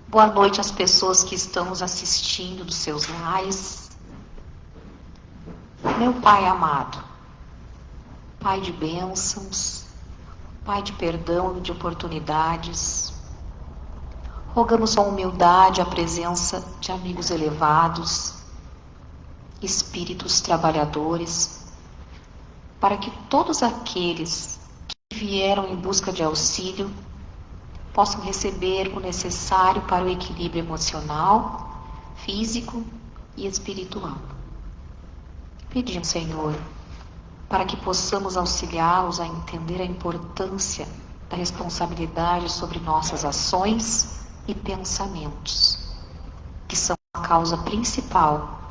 Boa noite às pessoas que estão nos assistindo dos seus lares. Meu Pai amado, Pai de bênçãos, Pai de perdão e de oportunidades, rogamos com humildade a presença de amigos elevados, espíritos trabalhadores, para que todos aqueles que vieram em busca de auxílio possam receber o necessário para o equilíbrio emocional, físico e espiritual. Pedimos, Senhor, para que possamos auxiliá-los a entender a importância da responsabilidade sobre nossas ações e pensamentos, que são a causa principal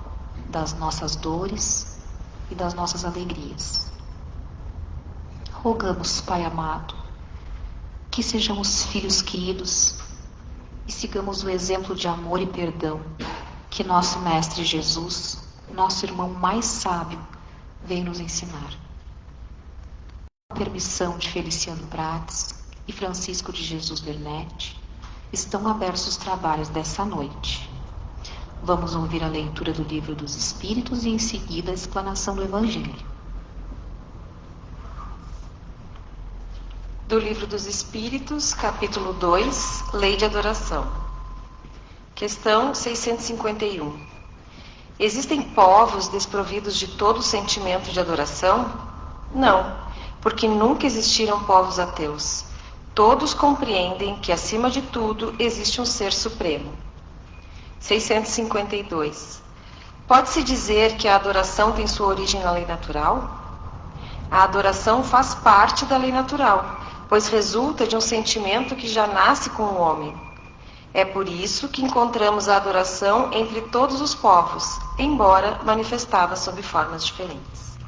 das nossas dores e das nossas alegrias. Rogamos, Pai amado, que sejamos filhos queridos e sigamos o exemplo de amor e perdão que nosso Mestre Jesus, nosso irmão mais sábio, veio nos ensinar. Com a permissão de Feliciano Prates e Francisco de Jesus Vernetti, estão abertos os trabalhos dessa noite. Vamos ouvir a leitura do Livro dos Espíritos e em seguida a explanação do Evangelho. Do Livro dos Espíritos, capítulo 2, Lei de Adoração. Questão 651. Existem povos desprovidos de todo sentimento de adoração? Não, porque nunca existiram povos ateus. Todos compreendem que, acima de tudo, existe um ser supremo. 652. Pode-se dizer que a adoração tem sua origem na lei natural? A adoração faz parte da lei natural, pois resulta de um sentimento que já nasce com o homem. É por isso que encontramos a adoração entre todos os povos, embora manifestada sob formas diferentes.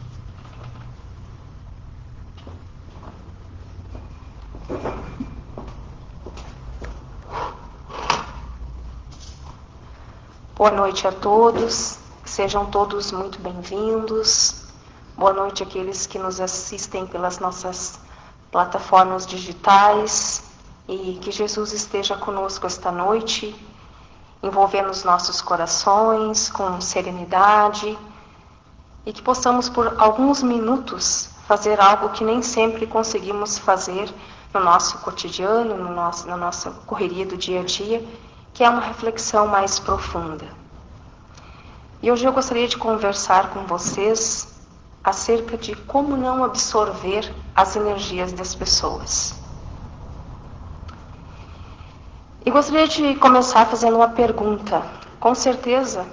Boa noite a todos, sejam todos muito bem-vindos. Boa noite àqueles que nos assistem pelas nossas plataformas digitais, e que Jesus esteja conosco esta noite, envolvendo os nossos corações com serenidade, e que possamos por alguns minutos fazer algo que nem sempre conseguimos fazer no nosso cotidiano, na nossa correria do dia a dia, que é uma reflexão mais profunda. E hoje eu gostaria de conversar com vocês acerca de como não absorver as energias das pessoas. E gostaria de começar fazendo uma pergunta. Com certeza,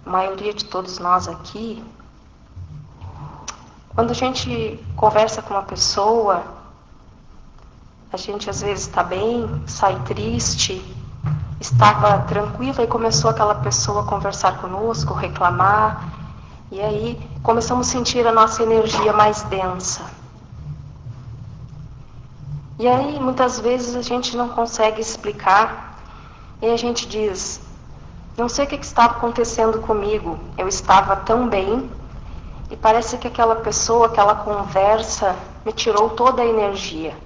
a maioria de todos nós aqui, quando a gente conversa com uma pessoa, a gente às vezes está bem, sai triste, estava tranquila e começou aquela pessoa a conversar conosco, reclamar, e aí começamos a sentir a nossa energia mais densa. E aí muitas vezes a gente não consegue explicar, e a gente diz, não sei o que estava acontecendo comigo, eu estava tão bem, e parece que aquela pessoa, aquela conversa, me tirou toda a energia.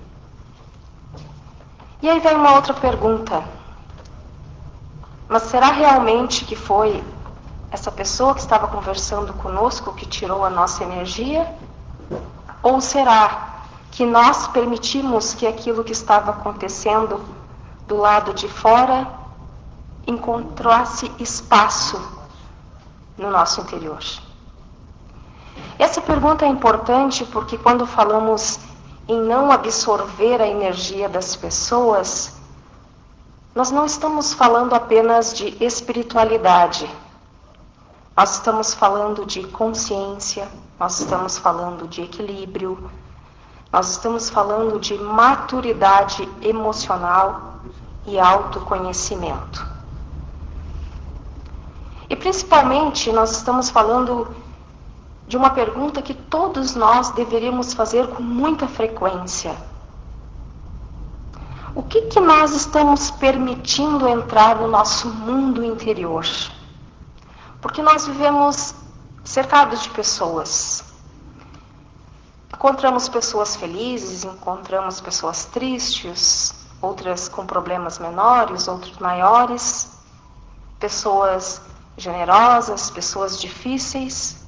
E aí vem uma outra pergunta, mas será realmente que foi essa pessoa que estava conversando conosco que tirou a nossa energia? Ou será que nós permitimos que aquilo que estava acontecendo do lado de fora encontrasse espaço no nosso interior? Essa pergunta é importante porque quando falamos em não absorver a energia das pessoas, nós não estamos falando apenas de espiritualidade. Nós estamos falando de consciência, nós estamos falando de equilíbrio, nós estamos falando de maturidade emocional e autoconhecimento. E principalmente nós estamos falando de uma pergunta que todos nós deveríamos fazer com muita frequência. O que nós estamos permitindo entrar no nosso mundo interior? Porque nós vivemos cercados de pessoas. Encontramos pessoas felizes, encontramos pessoas tristes, outras com problemas menores, outros maiores, pessoas generosas, pessoas difíceis,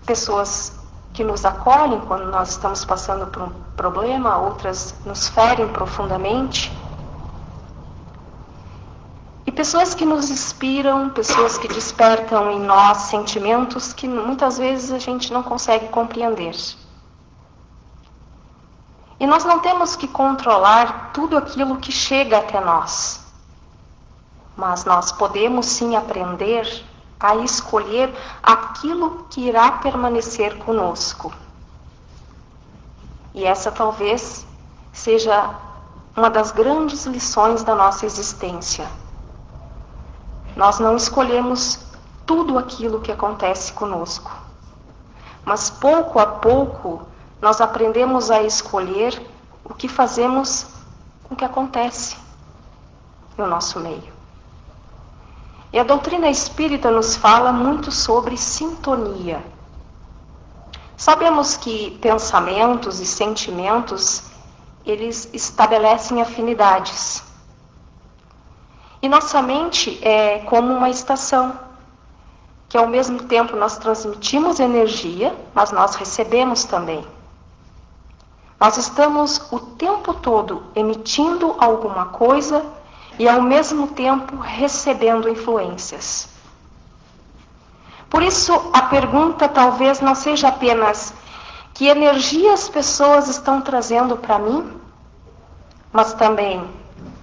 pessoas que nos acolhem quando nós estamos passando por um problema, outras nos ferem profundamente. E pessoas que nos inspiram, pessoas que despertam em nós sentimentos que muitas vezes a gente não consegue compreender. E nós não temos que controlar tudo aquilo que chega até nós. Mas nós podemos sim aprender a escolher aquilo que irá permanecer conosco. E essa talvez seja uma das grandes lições da nossa existência. Nós não escolhemos tudo aquilo que acontece conosco, mas pouco a pouco nós aprendemos a escolher o que fazemos com o que acontece no nosso meio. E a doutrina espírita nos fala muito sobre sintonia. Sabemos que pensamentos e sentimentos, eles estabelecem afinidades. E nossa mente é como uma estação, que ao mesmo tempo nós transmitimos energia, mas nós recebemos também. Nós estamos o tempo todo emitindo alguma coisa e ao mesmo tempo recebendo influências. Por isso, a pergunta talvez não seja apenas que energia as pessoas estão trazendo para mim, mas também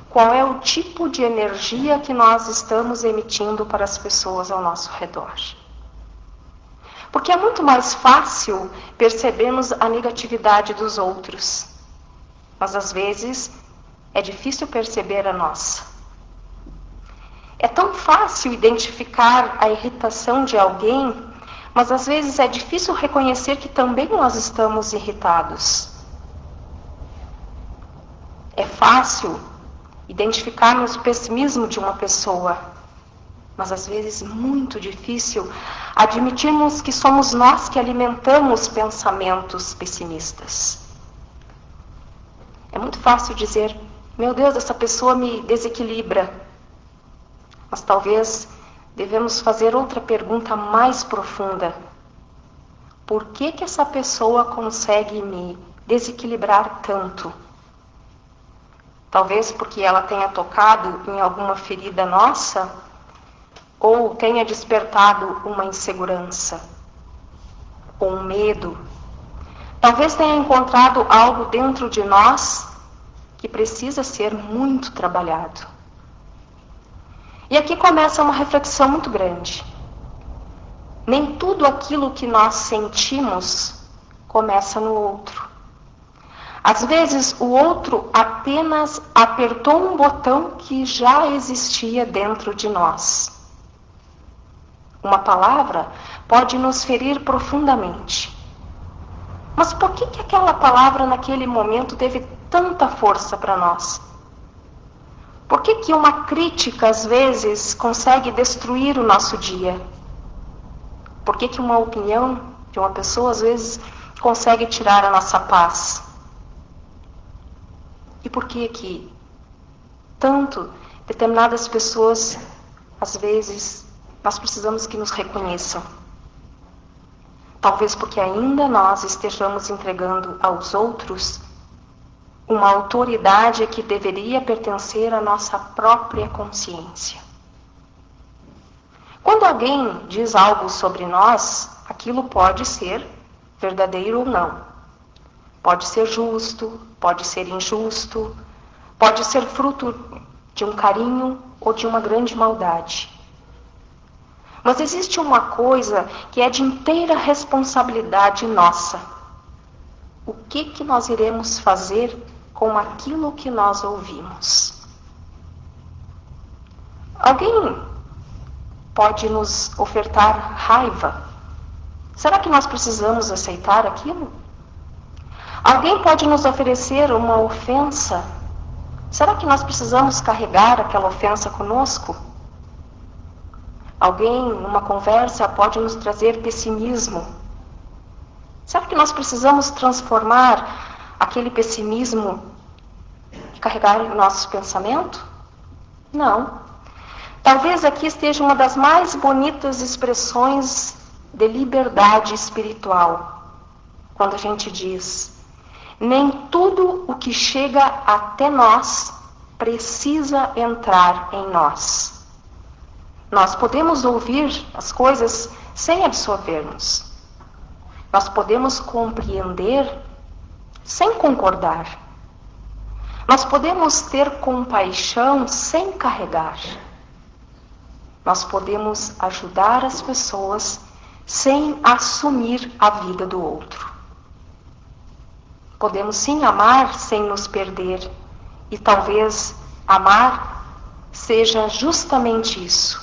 qual é o tipo de energia que nós estamos emitindo para as pessoas ao nosso redor. Porque é muito mais fácil percebermos a negatividade dos outros, mas às vezes é difícil perceber a nossa. É tão fácil identificar a irritação de alguém, mas às vezes é difícil reconhecer que também nós estamos irritados. É fácil identificarmos o pessimismo de uma pessoa, mas às vezes muito difícil admitirmos que somos nós que alimentamos pensamentos pessimistas. É muito fácil dizer: meu Deus, essa pessoa me desequilibra. Mas talvez devemos fazer outra pergunta mais profunda. Por que essa pessoa consegue me desequilibrar tanto? Talvez porque ela tenha tocado em alguma ferida nossa, ou tenha despertado uma insegurança, ou um medo. Talvez tenha encontrado algo dentro de nós que precisa ser muito trabalhado. E aqui começa uma reflexão muito grande. Nem tudo aquilo que nós sentimos começa no outro. Às vezes o outro apenas apertou um botão que já existia dentro de nós. Uma palavra pode nos ferir profundamente. Mas por que aquela palavra naquele momento teve tanta força para nós? Por que uma crítica às vezes consegue destruir o nosso dia? Por que uma opinião de uma pessoa às vezes consegue tirar a nossa paz? E por que tanto determinadas pessoas, às vezes, nós precisamos que nos reconheçam? Talvez porque ainda nós estejamos entregando aos outros uma autoridade que deveria pertencer à nossa própria consciência. Quando alguém diz algo sobre nós, aquilo pode ser verdadeiro ou não. Pode ser justo, pode ser injusto, pode ser fruto de um carinho ou de uma grande maldade. Mas existe uma coisa que é de inteira responsabilidade nossa. O que nós iremos fazer com aquilo que nós ouvimos? Alguém pode nos ofertar raiva. Será que nós precisamos aceitar aquilo? Alguém pode nos oferecer uma ofensa. Será que nós precisamos carregar aquela ofensa conosco? Alguém, numa conversa, pode nos trazer pessimismo. Será que nós precisamos transformar aquele pessimismo carregar o nosso pensamento? Não. Talvez aqui esteja uma das mais bonitas expressões de liberdade espiritual, quando a gente diz: nem tudo o que chega até nós precisa entrar em nós. Nós podemos ouvir as coisas sem absorvermos. Nós podemos compreender sem concordar. Nós podemos ter compaixão sem carregar. Nós podemos ajudar as pessoas sem assumir a vida do outro. Podemos sim amar sem nos perder. E talvez amar seja justamente isso.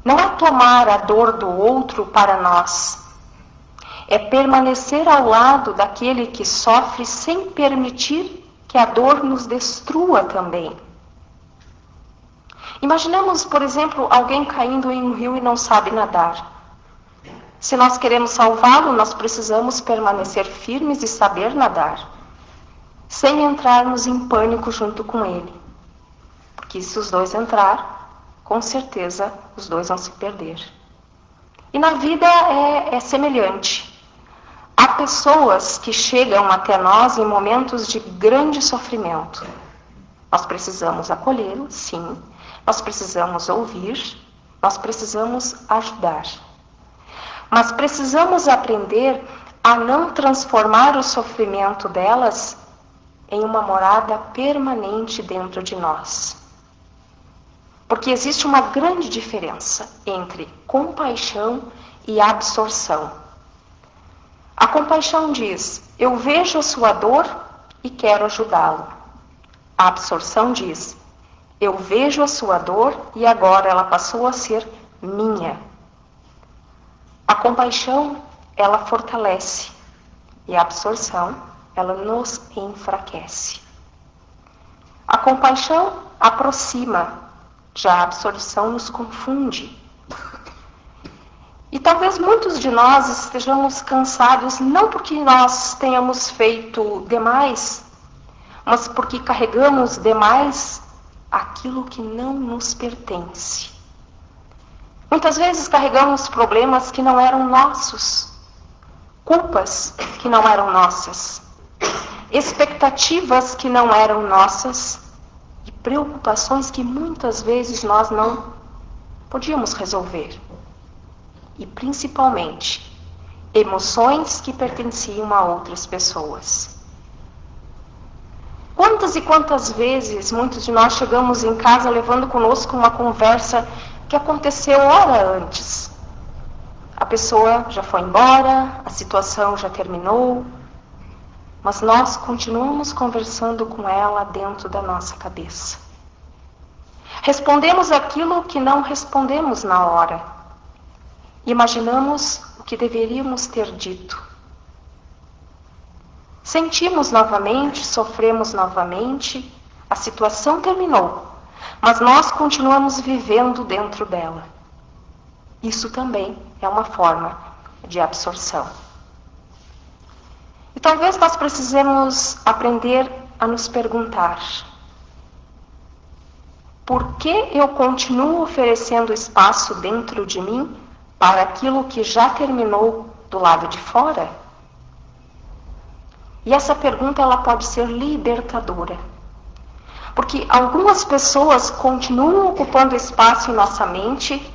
Não é tomar a dor do outro para nós. É permanecer ao lado daquele que sofre sem permitir que a dor nos destrua também. Imaginemos, por exemplo, alguém caindo em um rio e não sabe nadar. Se nós queremos salvá-lo, nós precisamos permanecer firmes e saber nadar, sem entrarmos em pânico junto com ele. Porque se os dois entrar, com certeza os dois vão se perder. E na vida é semelhante. Há pessoas que chegam até nós em momentos de grande sofrimento. Nós precisamos acolhê-los, sim. Nós precisamos ouvir. Nós precisamos ajudar. Mas precisamos aprender a não transformar o sofrimento delas em uma morada permanente dentro de nós. Porque existe uma grande diferença entre compaixão e absorção. A compaixão diz: eu vejo a sua dor e quero ajudá-lo. A absorção diz: eu vejo a sua dor e agora ela passou a ser minha. A compaixão, ela fortalece, e a absorção, ela nos enfraquece. A compaixão aproxima, já a absorção nos confunde. E talvez muitos de nós estejamos cansados, não porque nós tenhamos feito demais, mas porque carregamos demais aquilo que não nos pertence. Muitas vezes carregamos problemas que não eram nossos, culpas que não eram nossas, expectativas que não eram nossas e preocupações que muitas vezes nós não podíamos resolver. E principalmente, emoções que pertenciam a outras pessoas. Quantas e quantas vezes muitos de nós chegamos em casa levando conosco uma conversa que aconteceu hora antes. A pessoa já foi embora, a situação já terminou, mas nós continuamos conversando com ela dentro da nossa cabeça. Respondemos aquilo que não respondemos na hora. Imaginamos o que deveríamos ter dito. Sentimos novamente, sofremos novamente, a situação terminou, mas nós continuamos vivendo dentro dela. Isso também é uma forma de absorção. E talvez nós precisemos aprender a nos perguntar: por que eu continuo oferecendo espaço dentro de mim para aquilo que já terminou do lado de fora? E essa pergunta ela pode ser libertadora. Porque algumas pessoas continuam ocupando espaço em nossa mente,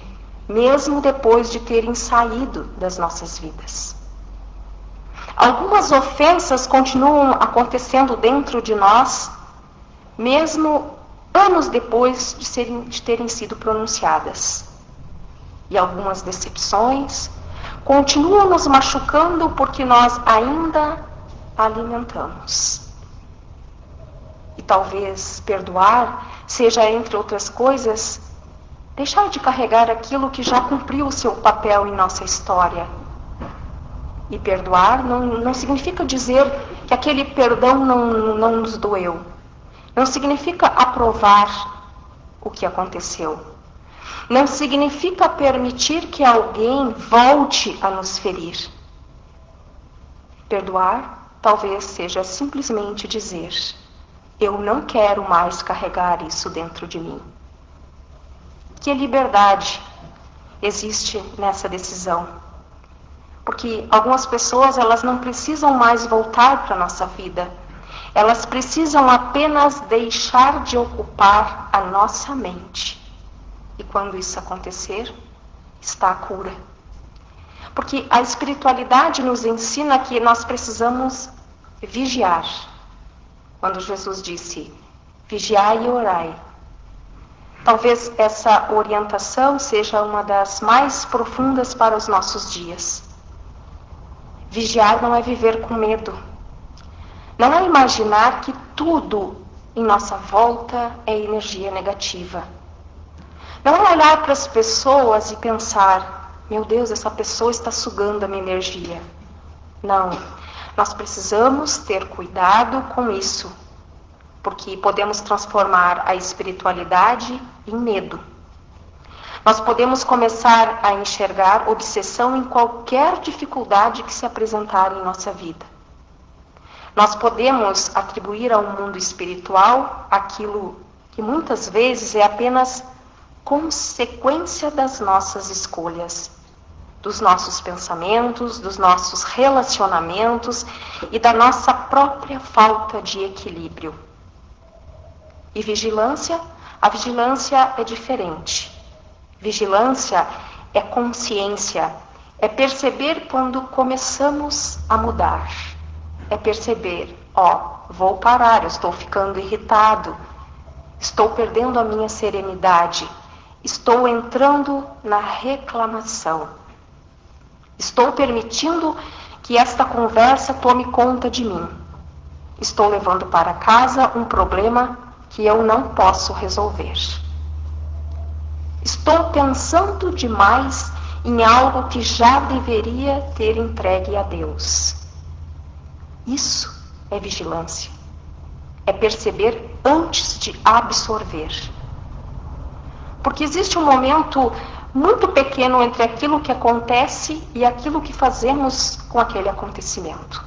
mesmo depois de terem saído das nossas vidas. Algumas ofensas continuam acontecendo dentro de nós, mesmo anos depois de terem sido pronunciadas. E algumas decepções continuam nos machucando porque nós ainda alimentamos. E talvez perdoar seja, entre outras coisas, deixar de carregar aquilo que já cumpriu o seu papel em nossa história. E perdoar não significa dizer que aquele perdão não nos doeu. Não significa aprovar o que aconteceu. Não significa permitir que alguém volte a nos ferir. Perdoar talvez seja simplesmente dizer: eu não quero mais carregar isso dentro de mim. Que liberdade existe nessa decisão? Porque algumas pessoas, elas não precisam mais voltar para a nossa vida. Elas precisam apenas deixar de ocupar a nossa mente. E quando isso acontecer, está a cura. Porque a espiritualidade nos ensina que nós precisamos vigiar. Quando Jesus disse, vigiai e orai. Talvez essa orientação seja uma das mais profundas para os nossos dias. Vigiar não é viver com medo. Não é imaginar que tudo em nossa volta é energia negativa. Não é olhar para as pessoas e pensar, meu Deus, essa pessoa está sugando a minha energia. Não, nós precisamos ter cuidado com isso, porque podemos transformar a espiritualidade em medo. Nós podemos começar a enxergar obsessão em qualquer dificuldade que se apresentar em nossa vida. Nós podemos atribuir ao mundo espiritual aquilo que muitas vezes é apenas consequência das nossas escolhas, dos nossos pensamentos, dos nossos relacionamentos e da nossa própria falta de equilíbrio. E vigilância? A vigilância é diferente. Vigilância é consciência, é perceber quando começamos a mudar. É perceber, vou parar, eu estou ficando irritado, estou perdendo a minha serenidade, estou entrando na reclamação. Estou permitindo que esta conversa tome conta de mim. Estou levando para casa um problema que eu não posso resolver. Estou pensando demais em algo que já deveria ter entregue a Deus. Isso é vigilância. É perceber antes de absorver. Porque existe um momento muito pequeno entre aquilo que acontece e aquilo que fazemos com aquele acontecimento.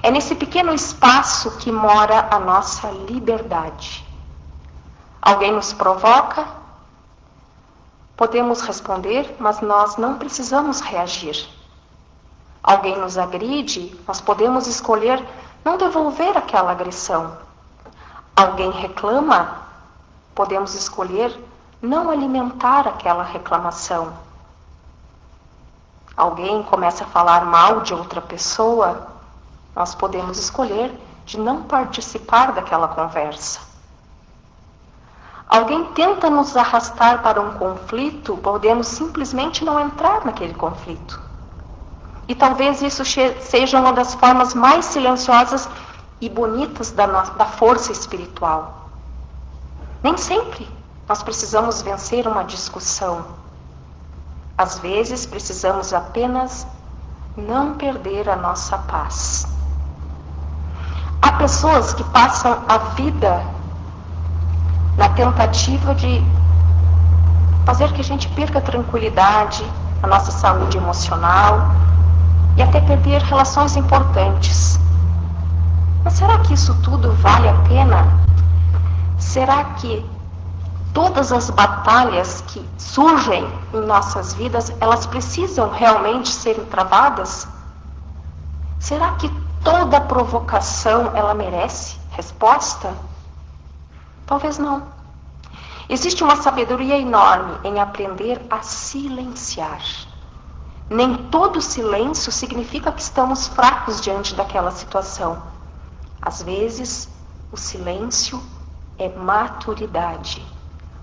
É nesse pequeno espaço que mora a nossa liberdade. Alguém nos provoca, podemos responder, mas nós não precisamos reagir. Alguém nos agride, nós podemos escolher não devolver aquela agressão. Alguém reclama, podemos escolher não alimentar aquela reclamação. Alguém começa a falar mal de outra pessoa, nós podemos escolher de não participar daquela conversa. Alguém tenta nos arrastar para um conflito, podemos simplesmente não entrar naquele conflito. E talvez isso seja uma das formas mais silenciosas e bonitas da força espiritual. Nem sempre nós precisamos vencer uma discussão. Às vezes precisamos apenas não perder a nossa paz. Há pessoas que passam a vida na tentativa de fazer que a gente perca a tranquilidade, a nossa saúde emocional e até perder relações importantes. Mas será que isso tudo vale a pena? Será que todas as batalhas que surgem em nossas vidas, elas precisam realmente serem travadas? Será que toda provocação, ela merece resposta? Talvez não. Existe uma sabedoria enorme em aprender a silenciar. Nem todo silêncio significa que estamos fracos diante daquela situação. Às vezes, o silêncio é maturidade.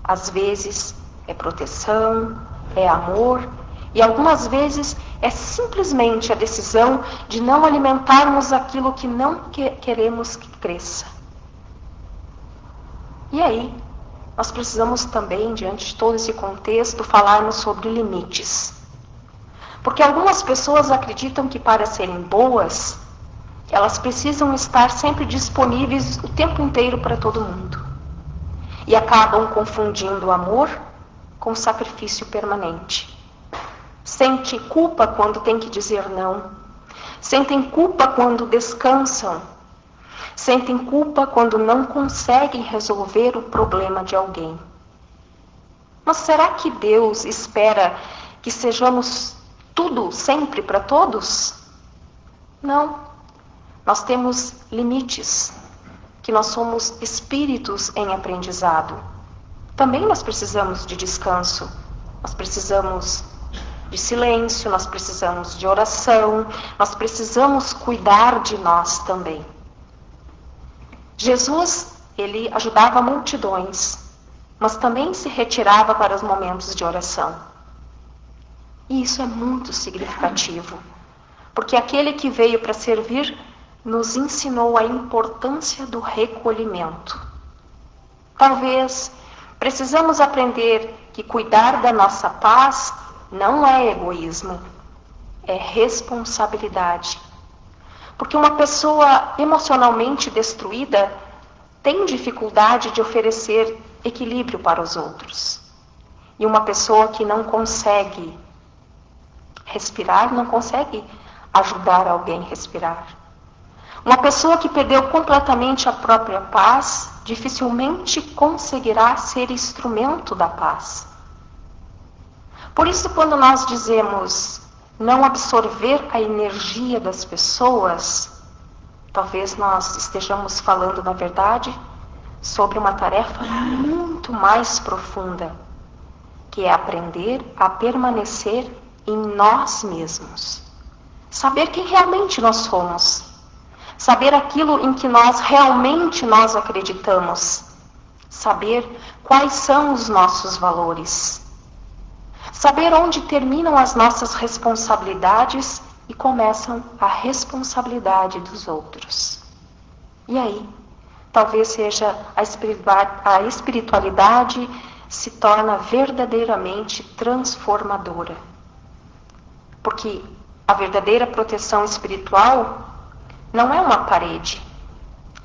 Às vezes, é proteção, é amor. E algumas vezes, é simplesmente a decisão de não alimentarmos aquilo que não queremos que cresça. E aí, nós precisamos também, diante de todo esse contexto, falarmos sobre limites. Porque algumas pessoas acreditam que para serem boas, elas precisam estar sempre disponíveis o tempo inteiro para todo mundo. E acabam confundindo o amor com sacrifício permanente. Sentem culpa quando tem que dizer não. Sentem culpa quando descansam. sentem culpa quando não conseguem resolver o problema de alguém. Mas será que Deus espera que sejamos tudo sempre para todos? Não. Nós temos limites, que nós somos espíritos em aprendizado. Também nós precisamos de descanso, nós precisamos de silêncio, nós precisamos de oração, nós precisamos cuidar de nós também. Jesus, ele ajudava multidões, mas também se retirava para os momentos de oração. E isso é muito significativo, porque aquele que veio para servir nos ensinou a importância do recolhimento. Talvez precisamos aprender que cuidar da nossa paz não é egoísmo, é responsabilidade. Porque uma pessoa emocionalmente destruída tem dificuldade de oferecer equilíbrio para os outros. E uma pessoa que não consegue respirar, não consegue ajudar alguém a respirar. Uma pessoa que perdeu completamente a própria paz, dificilmente conseguirá ser instrumento da paz. Por isso, quando nós dizemos não absorver a energia das pessoas, talvez nós estejamos falando, na verdade, sobre uma tarefa muito mais profunda, que é aprender a permanecer em nós mesmos. Saber quem realmente nós somos. Saber aquilo em que nós realmente acreditamos. Saber quais são os nossos valores. Saber onde terminam as nossas responsabilidades e começam a responsabilidade dos outros. E aí, talvez seja a espiritualidade se torna verdadeiramente transformadora. Porque a verdadeira proteção espiritual não é uma parede,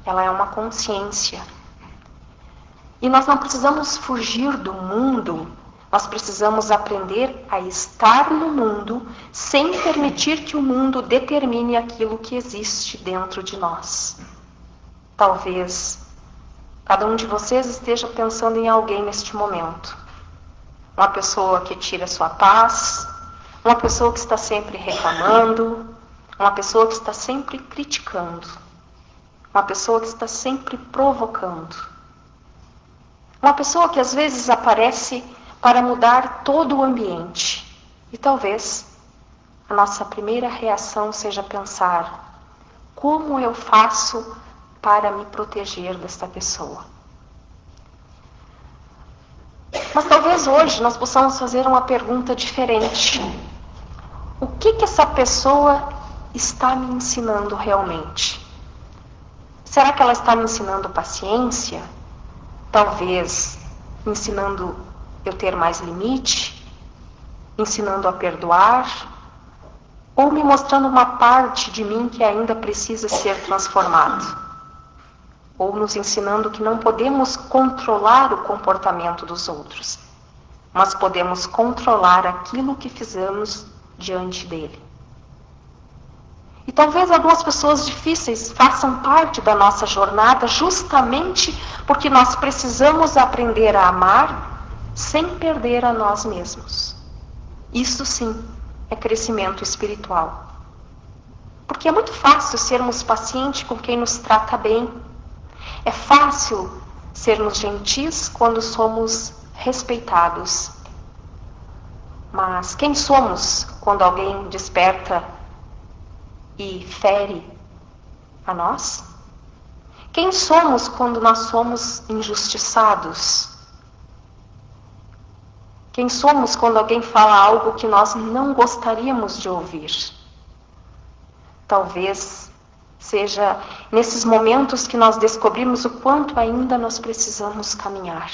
ela é uma consciência. E nós não precisamos fugir do mundo, nós precisamos aprender a estar no mundo sem permitir que o mundo determine aquilo que existe dentro de nós. Talvez cada um de vocês esteja pensando em alguém neste momento. Uma pessoa que tira sua paz, uma pessoa que está sempre reclamando, uma pessoa que está sempre criticando, uma pessoa que está sempre provocando, uma pessoa que às vezes aparece para mudar todo o ambiente. E talvez a nossa primeira reação seja pensar: como eu faço para me proteger desta pessoa? Mas talvez hoje nós possamos fazer uma pergunta diferente. O que essa pessoa está me ensinando realmente? Será que ela está me ensinando paciência? Talvez me ensinando eu ter mais limite? Ensinando a perdoar? Ou me mostrando uma parte de mim que ainda precisa ser transformado? Ou nos ensinando que não podemos controlar o comportamento dos outros, mas podemos controlar aquilo que fizemos diante dele. E talvez algumas pessoas difíceis façam parte da nossa jornada justamente porque nós precisamos aprender a amar sem perder a nós mesmos. Isso sim é crescimento espiritual. Porque é muito fácil sermos pacientes com quem nos trata bem. É fácil sermos gentis quando somos respeitados. Mas quem somos quando alguém desperta e fere a nós? Quem somos quando nós somos injustiçados? Quem somos quando alguém fala algo que nós não gostaríamos de ouvir? Talvez seja nesses momentos que nós descobrimos o quanto ainda nós precisamos caminhar.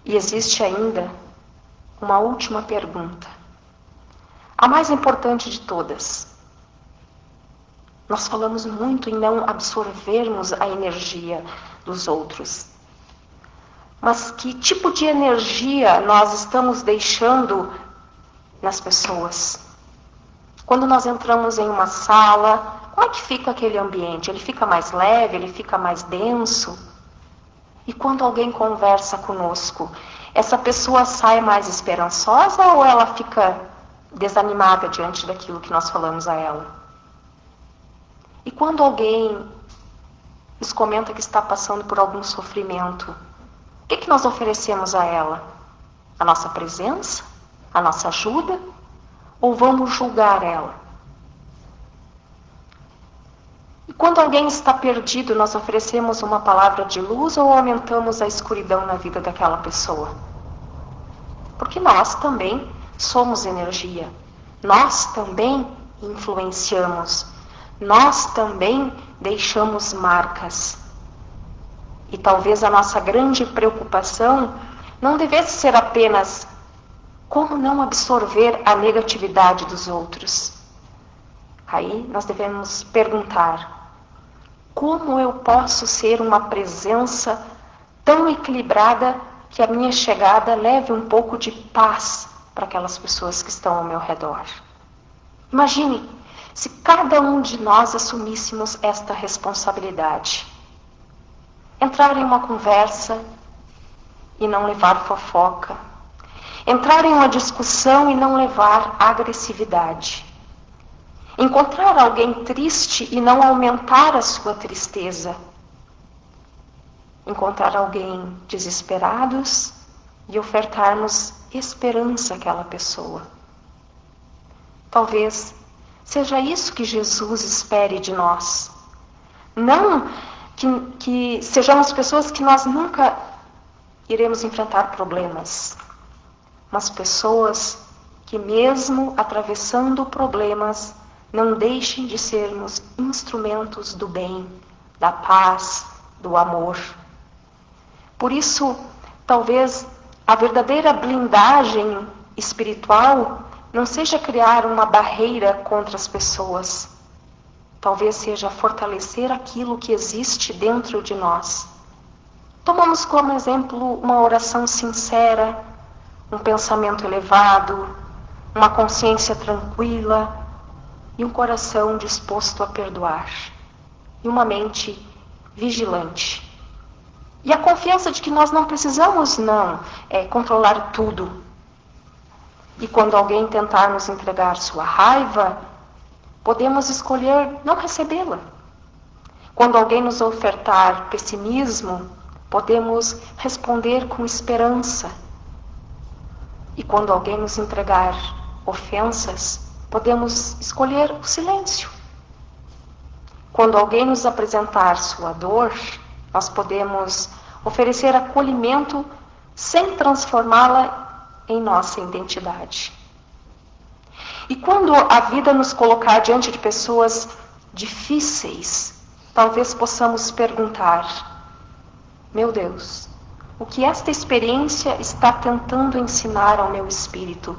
E existe ainda uma última pergunta, a mais importante de todas. Nós falamos muito em não absorvermos a energia dos outros. Mas que tipo de energia nós estamos deixando nas pessoas? Quando nós entramos em uma sala, como é que fica aquele ambiente? Ele fica mais leve, ele fica mais denso? E quando alguém conversa conosco, essa pessoa sai mais esperançosa ou ela fica desanimada diante daquilo que nós falamos a ela? E quando alguém nos comenta que está passando por algum sofrimento, o que nós oferecemos a ela? A nossa presença? A nossa ajuda? Ou vamos julgar ela? E quando alguém está perdido, nós oferecemos uma palavra de luz ou aumentamos a escuridão na vida daquela pessoa? Porque nós também somos energia. Nós também influenciamos. Nós também deixamos marcas. E talvez a nossa grande preocupação não devesse ser apenas como não absorver a negatividade dos outros. Aí nós devemos perguntar: como eu posso ser uma presença tão equilibrada que a minha chegada leve um pouco de paz para aquelas pessoas que estão ao meu redor? Imagine se cada um de nós assumíssemos esta responsabilidade. Entrar em uma conversa e não levar fofoca. Entrar em uma discussão e não levar agressividade. Encontrar alguém triste e não aumentar a sua tristeza. Encontrar alguém desesperados e ofertarmos esperança àquela pessoa. Talvez seja isso que Jesus espere de nós. Não que sejamos pessoas que nós nunca iremos enfrentar problemas, mas pessoas que mesmo atravessando problemas, não deixem de sermos instrumentos do bem, da paz, do amor. Por isso, talvez a verdadeira blindagem espiritual não seja criar uma barreira contra as pessoas. Talvez seja fortalecer aquilo que existe dentro de nós. Tomamos como exemplo uma oração sincera, um pensamento elevado, uma consciência tranquila e um coração disposto a perdoar. E uma mente vigilante. E a confiança de que nós não precisamos controlar tudo. E quando alguém tentar nos entregar sua raiva, podemos escolher não recebê-la. Quando alguém nos ofertar pessimismo, podemos responder com esperança. E quando alguém nos entregar ofensas, podemos escolher o silêncio. Quando alguém nos apresentar sua dor, nós podemos oferecer acolhimento sem transformá-la em nossa identidade. E quando a vida nos colocar diante de pessoas difíceis, talvez possamos perguntar: meu Deus, o que esta experiência está tentando ensinar ao meu espírito?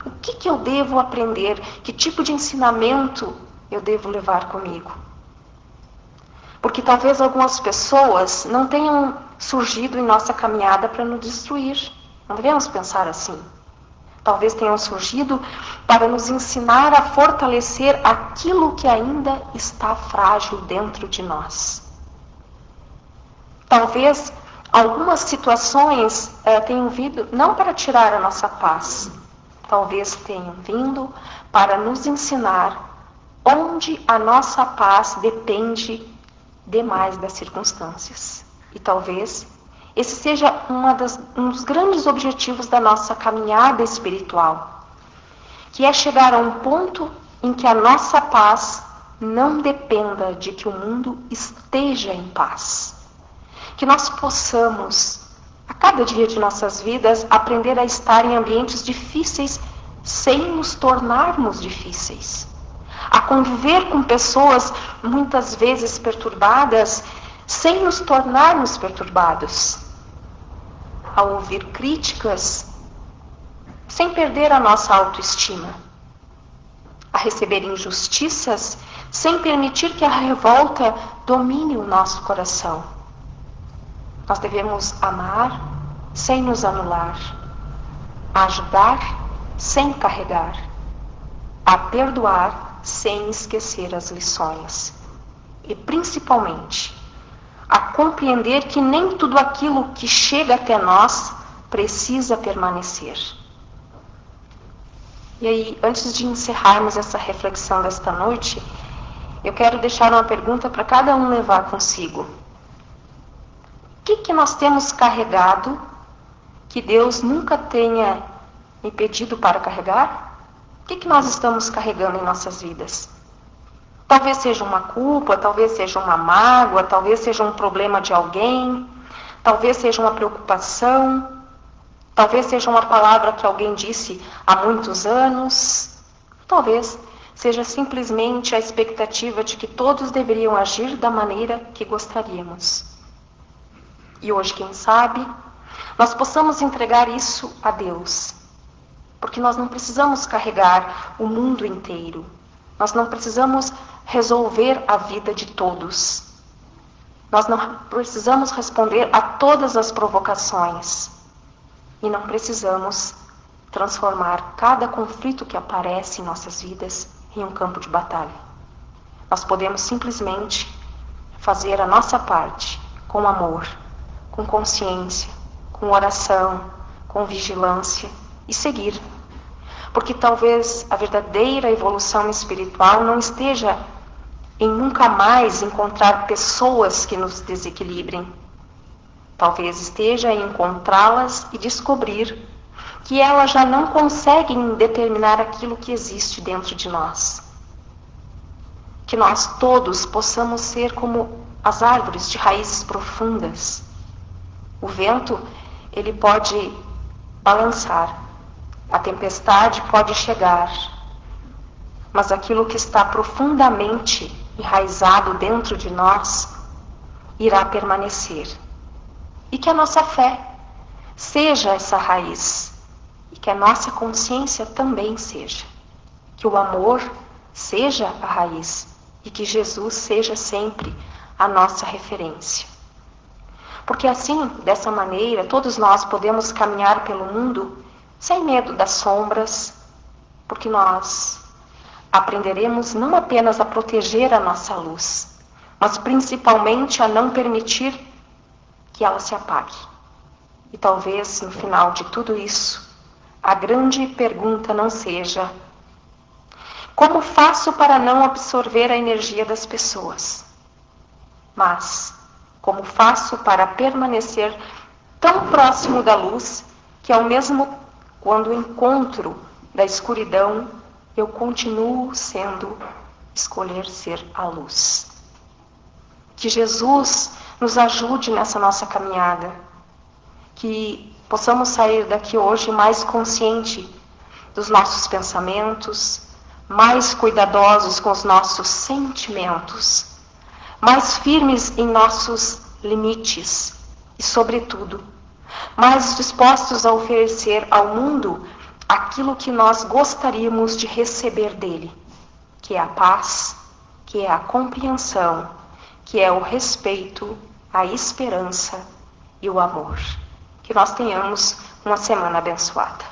O que eu devo aprender? Que tipo de ensinamento eu devo levar comigo? Porque talvez algumas pessoas não tenham surgido em nossa caminhada para nos destruir. Não devemos pensar assim. Talvez tenham surgido para nos ensinar a fortalecer aquilo que ainda está frágil dentro de nós. Talvez algumas situações tenham vindo não para tirar a nossa paz. Talvez tenham vindo para nos ensinar onde a nossa paz depende demais das circunstâncias. E talvez esse seja um dos grandes objetivos da nossa caminhada espiritual, que é chegar a um ponto em que a nossa paz não dependa de que o mundo esteja em paz. Que nós possamos, a cada dia de nossas vidas, aprender a estar em ambientes difíceis sem nos tornarmos difíceis. A conviver com pessoas muitas vezes perturbadas sem nos tornarmos perturbados. A ouvir críticas sem perder a nossa autoestima. A receber injustiças sem permitir que a revolta domine o nosso coração. Nós devemos amar sem nos anular, a ajudar sem carregar, a perdoar sem esquecer as lições. E principalmente, a compreender que nem tudo aquilo que chega até nós precisa permanecer. E aí, antes de encerrarmos essa reflexão desta noite, eu quero deixar uma pergunta para cada um levar consigo. O que nós temos carregado que Deus nunca tenha me pedido para carregar? O que nós estamos carregando em nossas vidas? Talvez seja uma culpa, talvez seja uma mágoa, talvez seja um problema de alguém, talvez seja uma preocupação, talvez seja uma palavra que alguém disse há muitos anos, talvez seja simplesmente a expectativa de que todos deveriam agir da maneira que gostaríamos. E hoje, quem sabe, nós possamos entregar isso a Deus, porque nós não precisamos carregar o mundo inteiro, nós não precisamos resolver a vida de todos, nós não precisamos responder a todas as provocações, e não precisamos transformar cada conflito que aparece em nossas vidas em um campo de batalha. Nós podemos simplesmente fazer a nossa parte com amor, com consciência, com oração, com vigilância e seguir. Porque talvez a verdadeira evolução espiritual não esteja em nunca mais encontrar pessoas que nos desequilibrem. Talvez esteja em encontrá-las e descobrir que elas já não conseguem determinar aquilo que existe dentro de nós. Que nós todos possamos ser como as árvores de raízes profundas. O vento, ele pode balançar, a tempestade pode chegar, mas aquilo que está profundamente enraizado dentro de nós irá permanecer. E que a nossa fé seja essa raiz, e que a nossa consciência também seja. Que o amor seja a raiz, e que Jesus seja sempre a nossa referência. Porque assim, dessa maneira, todos nós podemos caminhar pelo mundo sem medo das sombras, porque nós aprenderemos não apenas a proteger a nossa luz, mas principalmente a não permitir que ela se apague. E talvez, no final de tudo isso, a grande pergunta não seja: como faço para não absorver a energia das pessoas? Mas, como faço para permanecer tão próximo da luz que, ao mesmo quando encontro da escuridão, eu continuo escolher ser a luz. Que Jesus nos ajude nessa nossa caminhada, que possamos sair daqui hoje mais consciente dos nossos pensamentos, mais cuidadosos com os nossos sentimentos, mais firmes em nossos limites e, sobretudo, mais dispostos a oferecer ao mundo aquilo que nós gostaríamos de receber dele, que é a paz, que é a compreensão, que é o respeito, a esperança e o amor. Que nós tenhamos uma semana abençoada.